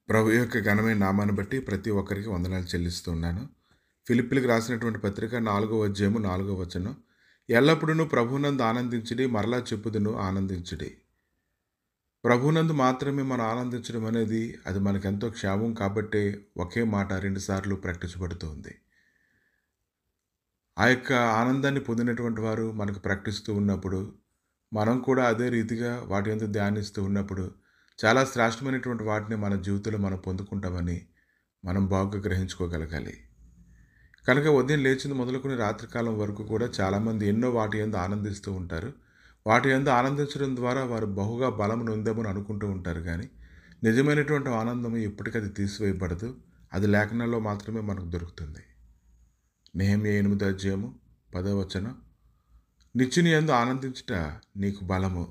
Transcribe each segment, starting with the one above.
ప్రభు యొక్క ఘనమైన నామాన్ని బట్టి ప్రతి ఒక్కరికి వందనాలు చెల్లిస్తూ ఉన్నాను. ఫిలిప్పీలకు రాసినటువంటి పత్రిక 4వ అధ్యాయము 4వ వచనం. ఎల్లప్పుడూ ప్రభువునందు ఆనందించుడి, మరలా చెప్పుదును ఆనందించుడి. ప్రభువునందు మాత్రమే మనం ఆనందించడం అనేది అది మనకెంతో క్షేమం కాబట్టే ఒకే మాట 2 సార్లు ప్రకటించబడుతూ ఉంది. ఆ యొక్క ఆనందాన్ని పొందినటువంటి వారు మనకు ప్రకటిస్తూ ఉన్నప్పుడు, మనం కూడా అదే రీతిగా వాటి యందు ధ్యానిస్తూ ఉన్నప్పుడు, చాలా శ్రేష్టమైనటువంటి వాటిని మన జీవితంలో మనం పొందుకుంటామని మనం బాగా గ్రహించుకోగలగాలి. కనుక ఉదయం లేచింది మొదలుకొని రాత్రికాలం వరకు కూడా చాలామంది ఎన్నో వాటి యందు ఆనందిస్తూ ఉంటారు. వాటి యందు ఆనందించడం ద్వారా వారు బహుగా బలం నొందామని అనుకుంటూ ఉంటారు కానీ, నిజమైనటువంటి ఆనందం ఎప్పటికది తీసివేయబడదు. అది లేఖనాల్లో మాత్రమే మనకు దొరుకుతుంది. నెహెమ్యా 8వ అధ్యాయము 10వ వచనం. నిత్యుని యందు ఆనందించుట నీకు బలము.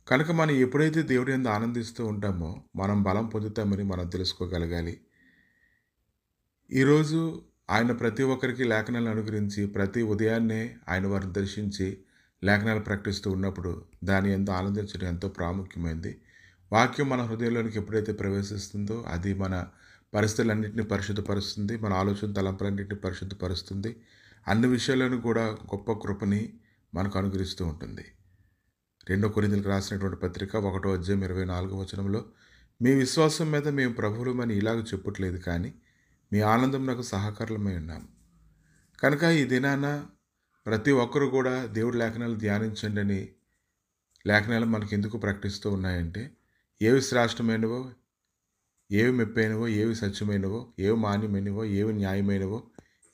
కనుక మనం ఎప్పుడైతే దేవుడి యందు ఆనందిస్తూ ఉంటామో మనం బలం పొందుతామని మనం తెలుసుకోగలగాలి. ఈరోజు ఆయన ప్రతి ఒక్కరికి లేఖనాలను అనుగ్రహించి ప్రతి ఉదయాన్నే ఆయన వారిని దర్శించి లేఖనాలు ప్రకటిస్తూ ఉన్నప్పుడు దాని యందు ఆనందించడం ఎంతో ప్రాముఖ్యమైనది. వాక్యం మన హృదయంలోనికి ఎప్పుడైతే ప్రవేశిస్తుందో అది మన పరిస్థితులన్నింటినీ పరిశుద్ధపరుస్తుంది. మన ఆలోచన తలంపులన్నింటినీ పరిశుద్ధపరుస్తుంది. అన్ని విషయాలను కూడా గొప్ప కృపని మనకు అనుగ్రహిస్తూ ఉంటుంది. 2 కొరింథీయులకు రాసినటువంటి పత్రిక 1వ అధ్యాయం 24వ వచనంలో, మీ విశ్వాసం మీద మేము ప్రభువులమని ఇలాగ చెప్పట్లేదు కానీ మీ ఆనందం నాకు సహకారులమై ఉన్నాము. కనుక ఈ దినాన ప్రతి ఒక్కరూ కూడా దేవుడి లేఖనాలు ధ్యానించండి అని లేఖనాలు మనకు ఎందుకు ప్రకటిస్తూ ఉన్నాయంటే, ఏవి శ్రేష్టమైనవో, ఏవి మెప్పైనవో, ఏవి సత్యమైనవో, ఏవి మాన్యమైనవో, ఏవి న్యాయమైనవో,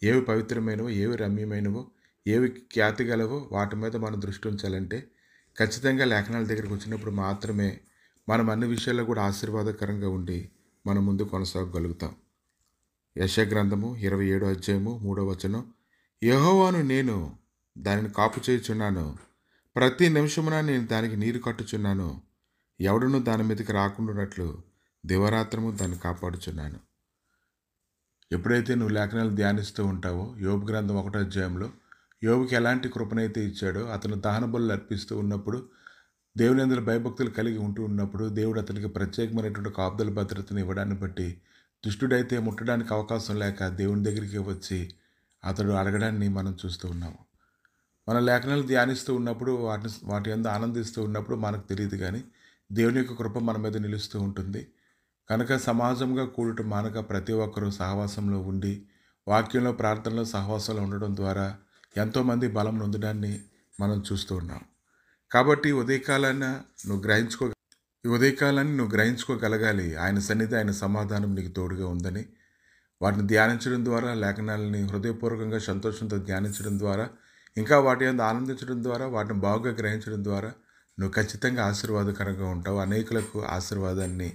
ఏవి పవిత్రమైనవో, ఏవి రమ్యమైనవో, ఏవి ఖ్యాతి గలవో వాటి మీద మనం దృష్టి ఉంచాలంటే ఖచ్చితంగా లేఖనాల దగ్గరికి వచ్చినప్పుడు మాత్రమే మనం అన్ని విషయాల్లో కూడా ఆశీర్వాదకరంగా ఉండి మనం ముందు కొనసాగగలుగుతాం. యెషయా గ్రంథము 27వ అధ్యాయము 3వ వచనం. యెహోవాను నేను దానిని కాపు చేయుచున్నాను, ప్రతి నిమిషమున నేను దానికి నీరు కట్టుచున్నాను, ఎవడునూ దాని మీదకి రాకుండానట్లు దివారాత్రము దాన్ని కాపాడుచున్నాను. ఎప్పుడైతే నువ్వు లేఖనాలు ధ్యానిస్తూ ఉంటావో, యోబు గ్రంథం 1వ అధ్యాయంలో యోబుకి ఎలాంటి కృపనైతే ఇచ్చాడో, అతను దహన బలులు అర్పిస్తూ ఉన్నప్పుడు, దేవుని యందు భయభక్తులు కలిగి ఉంటూ ఉన్నప్పుడు దేవుడు అతనికి ప్రత్యేకమైనటువంటి కాపుదల భద్రతను ఇవ్వడాన్ని బట్టి దుష్టుడైతే ముట్టడానికి అవకాశం లేక దేవుని దగ్గరికి వచ్చి అతడు అడగడాన్ని మనం చూస్తూ ఉన్నాము. మన లేఖనాలు ధ్యానిస్తూ ఉన్నప్పుడు వాటి యందు ఆనందిస్తూ ఉన్నప్పుడు మనకు తెలియదు కానీ దేవుని యొక్క కృప మన మీద నిలుస్తూ ఉంటుంది. కనుక సమాజంగా కూడుట మానక ప్రతి ఒక్కరూ సహవాసంలో ఉండి వాక్యంలో ప్రార్థనలో సహవాసంలో ఉండడం ద్వారా ఎంతోమంది బలం నొందడాన్ని మనం చూస్తూ ఉన్నాం. కాబట్టి ఈ ఉదయకాలాన్ని నువ్వు గ్రహించుకోగలగాలి. ఆయన సన్నిధి, ఆయన సమాధానం నీకు తోడుగా ఉందని. వాటిని ధ్యానించడం ద్వారా, లేఖనాలని హృదయపూర్వకంగా సంతోషంతో ధ్యానించడం ద్వారా, ఇంకా వాటి యందు ఆనందించడం ద్వారా, వాటిని బాగుగా గ్రహించడం ద్వారా నువ్వు ఖచ్చితంగా ఆశీర్వాదకరంగా ఉంటావు. అనేకులకు ఆశీర్వాదాన్ని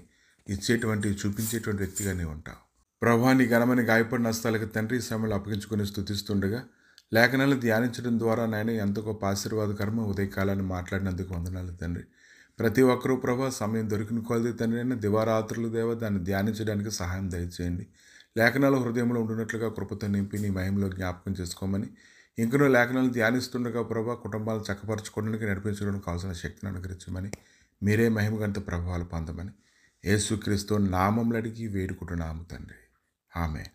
చూపించేటువంటి వ్యక్తిగా నీవు ఉంటావు. ప్రభువా, నీ ఘనమైన గాయపడిన హస్తాలకు తండ్రి శ్రమలు అప్పగించుకొని స్తుతిస్తుండగా లేఖనాలు ధ్యానించడం ద్వారా నాయన ఎంతో గొప్ప ఆశీర్వాదకరమ ఉదయకాలాన్ని మాట్లాడినందుకు వందనాలు తండ్రి. ప్రతి ఒక్కరూ ప్రభా సమయం దొరికిన కొలది తండ్రి అయినా దివారాత్రులు దేవ దాన్ని ధ్యానించడానికి సహాయం దయచేయండి. లేఖనాలు హృదయంలో ఉండినట్లుగా కృపతో నింపి నీ మహిమలో జ్ఞాపకం చేసుకోమని, ఇంకనూ లేఖనాలు ధ్యానిస్తుండగా ప్రభా కుటుంబాలు చక్కపరచుకోవడానికి నడిపించడానికి కావాల్సిన శక్తిని అనుగ్రహించమని, మీరే మహిమగంత ప్రభావాలు పొందమని యేసుక్రీస్తు నామములో అడిగి వేడుకుంటున్నాము తండ్రి. ఆమేన్.